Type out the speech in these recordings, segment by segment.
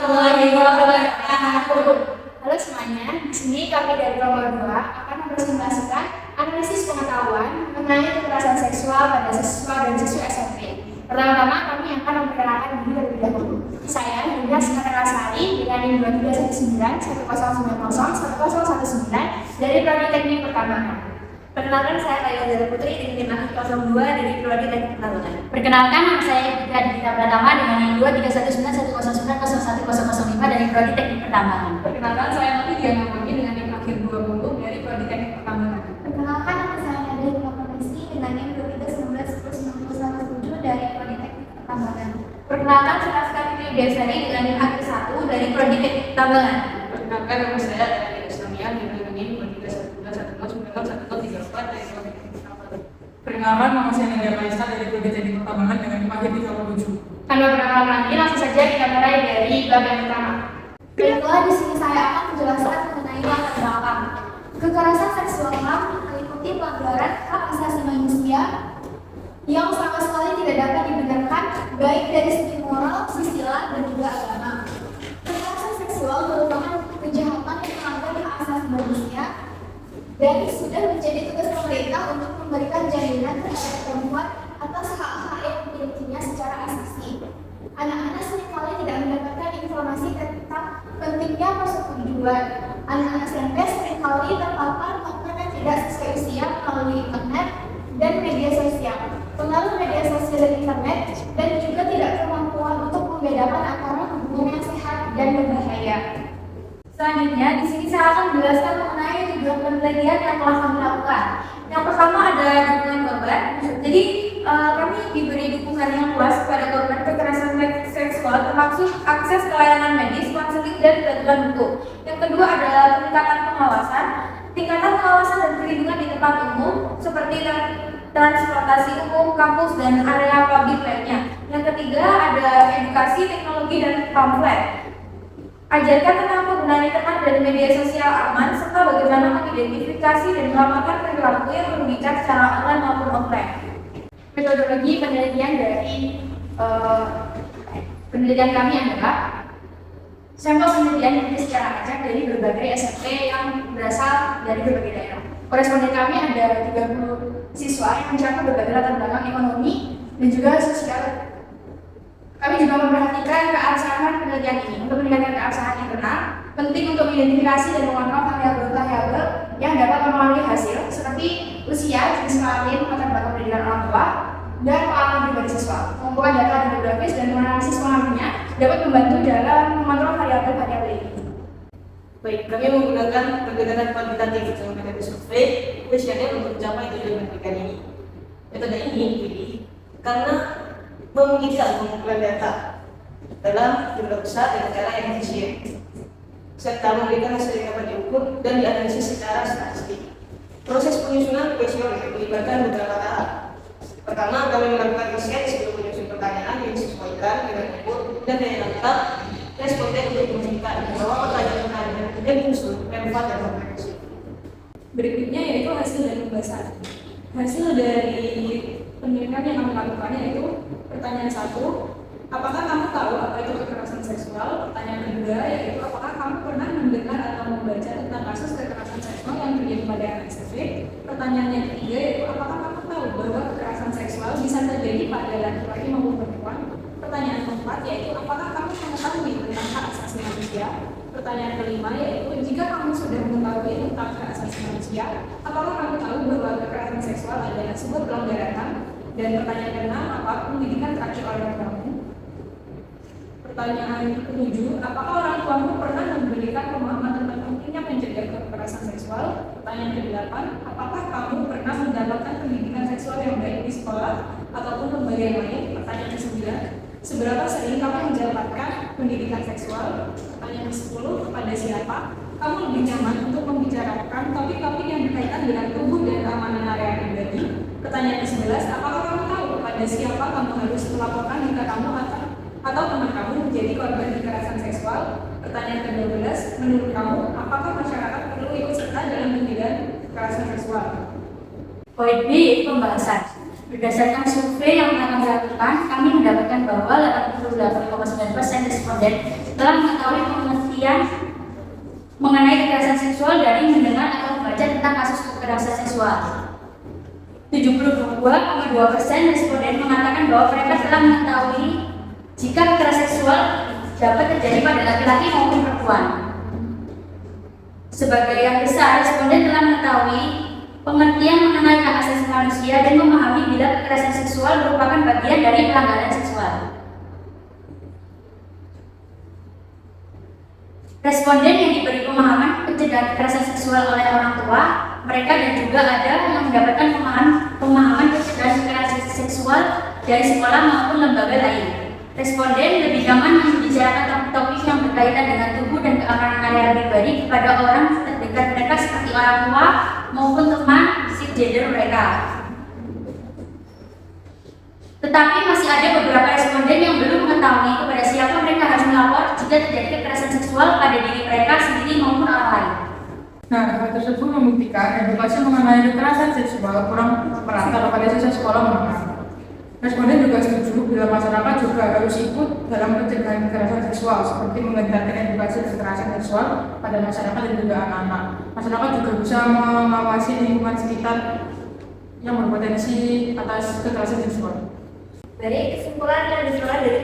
warahmatullahi wabarakatuh. Halo semuanya, di sini kami dari kelompok 2 akan mempresentasikan analisis pengetahuan mengenai kekerasan seksual pada siswa dan siswi SMP. Pertama-tama kami akan memperkenalkan diri terlebih dahulu. Saya Dinda Sinatera Sari dengan NIM 2319 1090 1019 dari Prodi Teknik Pertambangan. Perkenalkan, saya Kayla Zara Putri dengan NIM 02 dari Prodi Teknik Pertambangan. Perkenalkan, nama saya Dika Dita Pratama dengan NIM 231910901005 dari Prodi Teknik Pertambangan. Perkenalkan, saya Mati Diana Mami dengan NIM akhir 20 dari Prodi Teknik Pertambangan. Perkenalkan, nama saya Nadia Makonesi dengan NIM 2319101017 dari Prodi Teknik Pertambangan. Perkenalkan, saya Askari Desari dengan NIM akhir 1 dari Prodi Teknik Pertambangan. Perkenalkan, nama saya Daniel Islamia dengan NIM 2319101034 dari Prodi Teknik Pertambangan. Perkenalkan, nama saya Nadia Maisa dari Prodi Teknik Pertambangan dengan NIM akhir 37. Tanpa berlama-lama lagi, langsung saja kita mulai dari bab yang pertama. Baiklah, di sini saya akan menjelaskan mengenai latar belakang. Kekerasan seksual meliputi pelanggaran hak asasi manusia yang sama sekali tidak dapat dibenarkan baik dari segi moral, sosial, dan juga agama. Kekerasan seksual merupakan kejahatan yang melanggar hak asasi manusia dan sudah menjadi tugas pemerintah untuk memberikan jaminan terhadap perempuan atas hak-hak yang dimilikinya secara asasi. Anak-anak seringkali tidak mendapatkan informasi tentang pentingnya persetujuan. Anak-anak SMP seringkali terpapar konten yang tidak sesuai usia melalui internet dan media sosial. Pengaruh media sosial dan internet dan juga tidak kemampuan untuk membedakan antara hubungan yang sehat dan berbahaya. Selanjutnya, di sini saya akan menjelaskan mengenai tujuan penelitian yang telah kami lakukan. Yang pertama ada dukungan korban. Jadi kami diberi dukungan yang luas kepada korban kekerasan seksual, termasuk akses ke layanan medis, konseling, dan bantuan hukum. Yang kedua adalah tingkatan pengawasan dan perlindungan di tempat umum seperti transportasi umum, kampus, dan area publik lainnya. Yang ketiga ada edukasi, teknologi, dan pamflet. Ajarkan tentang penggunaan internet dan media sosial aman, serta bagaimana mengidentifikasi dan melaporkan perilaku yang merugikan secara online maupun offline. Metodologi penelitian dari penelitian kami adalah sampel penelitian yang secara acak dari berbagai SMP yang berasal dari berbagai daerah. Koresponden kami ada 30 siswa yang mencakup berbagai latar belakang ekonomi dan juga sosial. Kami juga memperhatikan keabsahan penelitian ini. Untuk meningkatkan keabsahan internal, penting untuk mengidentifikasi dan mengontrol variabel-variabel yang dapat mempengaruhi hasil seperti usia, jenis kelamin, latar belakang pendidikan orang tua, dan pengalaman pribadi siswa. Mengumpulkan data demografis dan menganalisis pengaruhnya dapat membantu dalam mengontrol variabel-variabel ini. Baik, kami menggunakan pendekatan kuantitatif dengan metode survei tujuannya untuk mencapai tujuan penelitian ini. Metode ini dipilih karena memungkinkan pengumpulan data dalam jumlah besar dan cara yang efisien, serta memberikan hasil yang dapat diukur dan dianalisis secara statistik. Proses penyusunan kuesioner melibatkan beberapa tahap. Pertama, kami melakukan riset sebelum menyusun pertanyaan yang disesuaikan dengan umur dan daya tangkap responden untuk memastikan bahwa pertanyaan-pertanyaan yang diusun relevan dan komprehensif. Berikutnya yaitu hasil dari pembahasan. Hasil dari penelitian yang kami lakukan yaitu pertanyaan 1, apakah kamu tahu apa itu kekerasan seksual? Pertanyaan kedua yaitu apakah kamu pernah mendengar atau membaca tentang kasus kekerasan seksual yang terjadi pada anak SMP? Pertanyaan yang ketiga yaitu apakah kamu tahu bahwa kekerasan seksual bisa terjadi pada laki-laki maupun perempuan? Pertanyaan keempat yaitu apakah kamu mengetahui tentang hak asasi manusia? Pertanyaan kelima yaitu jika kamu sudah mengetahui tentang hak asasi manusia, apakah kamu tahu bahwa kekerasan seksual adalah sebuah pelanggaran HAM? Dan pertanyaan keenam, apa pendidikan terakhir orang tuamu? Pertanyaan ketujuh, apakah orang tuamu pernah memberikan pemahaman tentang pentingnya mencegah kekerasan seksual? Pertanyaan kedelapan, apakah kamu pernah mendapatkan pendidikan seksual yang baik di sekolah ataupun lembaga yang lain? Pertanyaan kesembilan, seberapa sering kamu mendapatkan pendidikan seksual? Pertanyaan ke-10, kepada siapa kamu lebih nyaman untuk membicarakan topik-topik yang berkaitan dengan tubuh dan keamanan area pribadi? Pertanyaan ke-11, apakah kamu tahu kepada siapa kamu harus melaporkan jika kamu atau teman kamu menjadi korban kekerasan seksual? Pertanyaan ke-12, menurut kamu, apakah masyarakat perlu ikut serta dalam mencegah kekerasan seksual? Poin B yaitu pembahasan. Berdasarkan survei yang akan dilakukan, kami mendapatkan bahwa 88,9% responden setelah mengetahui pengertian mengenai kekerasan seksual dari mendengar atau membaca tentang kasus kekerasan seksual. 72,2% responden mengatakan bahwa mereka telah mengetahui jika kekerasan seksual dapat terjadi pada laki-laki maupun perempuan. Sebagian besar responden telah mengetahui pengertian mengenai hak asasi manusia dan memahami bila kekerasan seksual merupakan bagian dari pelanggaran seksual. Responden yang diberi pemahaman pencegahan kekerasan seksual oleh orang tua, mereka dan juga ada yang mendapatkan pemahaman pencegahan kekerasan seksual dari sekolah maupun lembaga lain. Responden lebih nyaman membicarakan topik yang berkaitan dengan tubuh dan keamanan area pribadi kepada orang terdekat mereka seperti orang tua maupun teman cisgender mereka. Tetapi masih ada beberapa responden yang belum mengetahui kepada siapa mereka harus melapor jika terjadi kekerasan seksual pada diri mereka sendiri maupun orang lain. Nah, hal tersebut membuktikan edukasi mengenai kekerasan seksual kurang merata pada siswa sekolah menengah. Responden juga setuju bila masyarakat juga harus ikut dalam pencegahan kekerasan seksual, seperti mengenalkan edukasi kekerasan seksual pada masyarakat dan juga anak-anak. Masyarakat juga bisa mengawasi lingkungan sekitar yang berpotensi atas kekerasan seksual. Dari kesimpulan yang diperoleh dari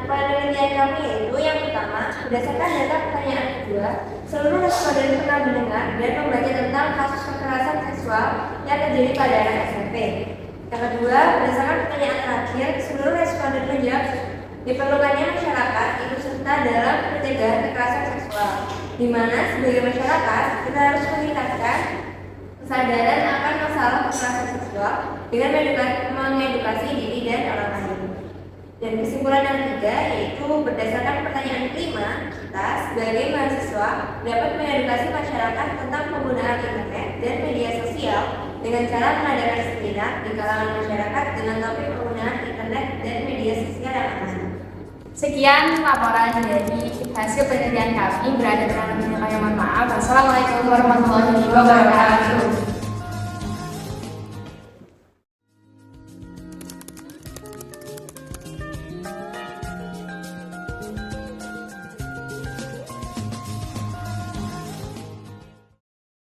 penelitian kami yaitu yang pertama, berdasarkan data pertanyaan kedua, seluruh responden pernah mendengar dan membaca tentang kasus kekerasan seksual yang terjadi pada anak SMP. Yang kedua, berdasarkan pertanyaan terakhir, seluruh responden menjawab diperlukannya masyarakat ikut serta dalam pencegahan kekerasan seksual, di mana sebagai masyarakat kita harus meningkatkan kesadaran akan masalah kekerasan seksual dengan mengedukasi diri dan orang lain. Dan kesimpulan yang ketiga yaitu berdasarkan pertanyaan kelima, kita sebagai mahasiswa dapat mengedukasi masyarakat tentang penggunaan internet dan media sosial dengan cara mengadakan seminar di kalangan masyarakat dengan topik penggunaan internet dan media sosial yang aman. Sekian laporan dari hasil penelitian kami. Berada dalam yang mohon maaf. Wassalamualaikum warahmatullahi wabarakatuh.